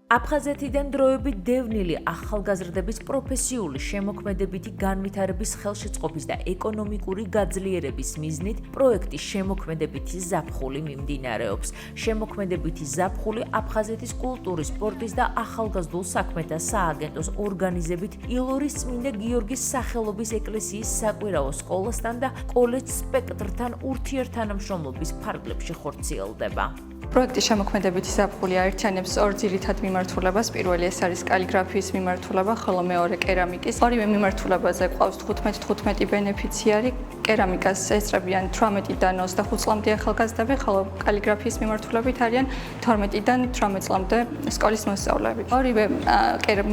აფხაზეთიდან დროებით დევნილი ახალგაზრდების პროფესიული შემოქმედებითი განვითარების ხელშეწყობის და ეკონომიკური გაძლიერების მიზნით პროექტის შემოქმედებითი ზაფხული მიმდინარეობს. შემოქმედებითი ზაფხული აფხაზეთის კულტურის, სპორტის და ახალგაზრდულ საქმეთა სააგენტოს ორგანიზებით ილორის წმინდა გიორგის სახელობის ეკლესიის საკვირაო სკოლასთან და კოლეჯ სპექტრთან ურთიერთთანამშრომლობის ფარგლებში ხორციელდება. პროექტის შემოქმედებითი ზაფხული აერთიანებს ორ ძირითად მიმართულებას. პირველი ეს არის კალიგრაფიის მიმართულება, ხოლო მეორე კერამიკის. ორივე მიმართულებაზე ყავს 15 ბენეფიციარი. კერამიკას ესწრებიან 18-დან 25 წლამდე ახალგაზრდები, ხოლო კალიგრაფიის მიმართულებით არიან 12-დან 18 წლამდე სკოლის მოსწავლეები. ორივე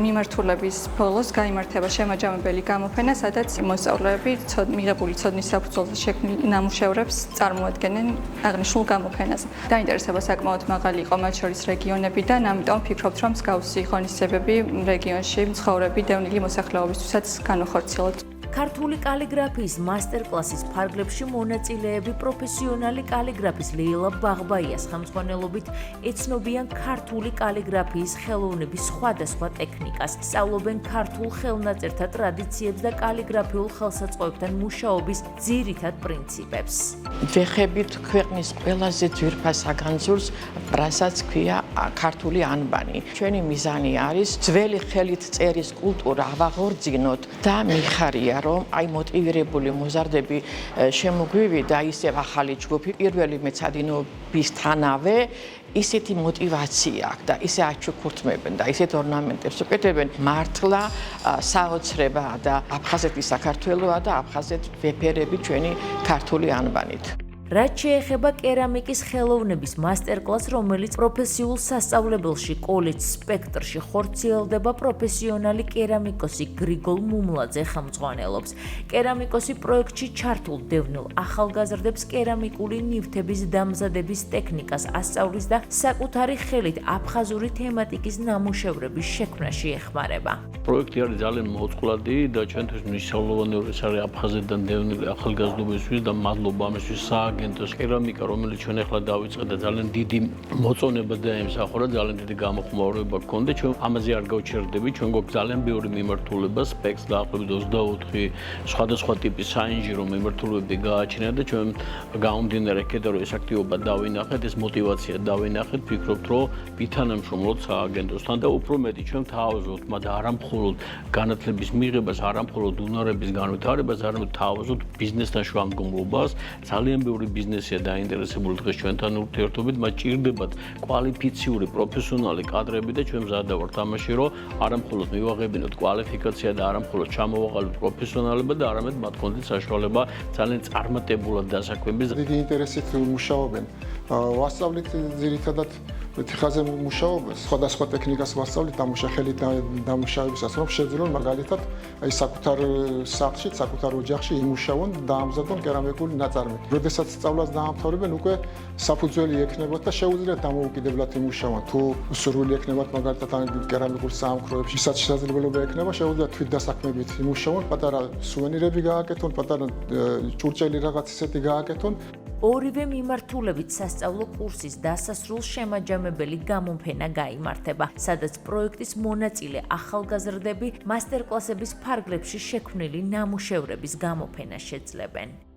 მიმართულების ბოლოს გაიმართება შემაჯამებელი გამოფენა, სადაც მოსწავლეები მიღებული ცოდნის საფუძველზე შექმნილ ნამუშევრებს წარმოადგენენ აღნიშნულ გამოფენაზე. დაინტერესება საკმაოდ მაღალი იყო მათ შორის რეგიონებიდან, ამიტომ ვფიქრობთ, რომ მსგავსი ღონისძიებები რეგიონში მცხოვრები დევნილი მოსახლეობისთვისაც განვახორციელოთ. ქართული კალიგრაფიის მასტერკლასის ფარგლებში მონაწილეები პროფესიონალი კალიგრაფის ლეილა ბაღბაიას ხელმძღვანელობით ეცნობიან ქართული კალიგრაფიის ხელოვნების სხვადასხვა ტექნიკას, სწავლობენ ქართულ ხელნაწერთა ტრადიციებს და კალიგრაფიულ ხელსაწყოებთან მუშაობის ძირითად პრინციპებს. ვეხებით ქვეყნის ყველაზე ძვირფას საგანძურს, რასაც ქვია ქართული ანბანი. ჩვენი მიზანი არის ძველი ხელით წერის კულტურა ავაღორძინოთ და მიხარია რომ აი მოტივირებული მოზარდები შემოგვივიდა ისევ ახალი ჯგუფი პირველი მეცადინობისთანავე ისეთი მოტივაცია აქვს და ისე აჩუქურთმებენ და ისეთ ორნამენტებს უკეთებენ მართლა საოცრება და აფხაზეთის საქართველოა და აფხაზეთ ვეფერები ჩვენი ქართული ანბანით. რაც შეეხება კერამიკის ხელოვნების მასტერკლასს, რომელიც პროფესიულ სასწავლებელში კოლეჯ სპექტრში ხორციელდება, პროფესიონალი კერამიკოსი გრიგოლ მუმლაძე ხელმძღვანელობს. კერამიკოსი პროექტში ჩართულ დევნილ ახალგაზრდებს კერამიკული ნივთების დამზადების ტექნიკას ასწავლის და საკუთარი ხელით აფხაზური თემატიკის ნამუშევრების შექმნაში ეხმარება. პროექტი არის ძალიან მოწყვლადი და ჩვენთვის მნიშვნელოვანი არის აფხაზეთიდან დევნილი ახალგაზრდობისთვის და მადლობა ამისთვის სააგენტოს კერამიკა, რომელიც ჩვენ ახლა დავიწყეთ და ძალიან დიდი მოწონება დაემსახურა, ძალიან დიდი გამოხმაურება გქონდა. ჩვენ ამაზე არ გავჩერდები, ჩვენ გვაქვს ძალიან ბევრი მიმართულება, სპექტს დაახლოებით 24 სხვადასხვა ტიპის საინჟინრო მიმართულებები გააჩნია და ჩვენ გამომდინარე იქედან რომ ეს აქტივობა დავინახეთ, ეს мотиваცია დავინახეთ, ვფიქრობთ რომ ვითანამშრომლოთ სააგენტოსთან და უფრო მეტი ჩვენ თავაზობთ, მაგრამ არა მხოლოდ განათლების მიღებას, არა მხოლოდ უნარების განვითარებას, არამედ თავაზობთ ბიზნესთან შუამდგომლობას. ძალიან ბევრი ბიზნესია დაინტერესებული დღეს ჩვენთან ურთიერთობით, მათ ჭირდებათ კვალიფიციური პროფესიონალი კადრები და ჩვენ მზადა ვართ ამაში, რომ არა მხოლოდ მივაღებინოთ კვალიფიკაცია და არა მხოლოდ ჩამოვაყალიბოთ პროფესიონალებად და არამედ მათ კონდეთ საშუალება ძალიან წარმატებულად დასაქმების. დიდი ინტერესით მუშაობენ. ვასწავლით ძირითადად ხაზე მუშაობას, სხვადასხვა ტექნიკას ვასწავლით ხელით დამუშავებისას, რომ შეძლონ მაგალითად აი საკუთარ სახლში, საკუთარ ოჯახში იმუშავონ და დაამზადონ კერამიკული ნაწარმი. როდესაც სწავლას დაამთავრებენ, უკვე საფუძველი ექნებათ და შეუძლიათ დამოუკიდებლად იმუშავონ. თუ სურვილი ექნებათ მაგალითად კერამიკულ საამქროებში, ისაც შესაძლებლობა ექნება, შეუძლიათ თვითდასაქმებით იმუშავონ, პატარა სუვენირები გააკეთონ, პატარა ჭურჭელი რაღაც ისეთი გააკეთონ. ორივე მიმართულებით სასწავლო კურსის დასასრულს შემაჯამებელი გამოფენა გაიმართება, სადაც პროექტის მონაწილე ახალგაზრდები მასტერკლასების ფარგლებში შექმნილი ნამუშევრების გამოფენას შეძლებენ.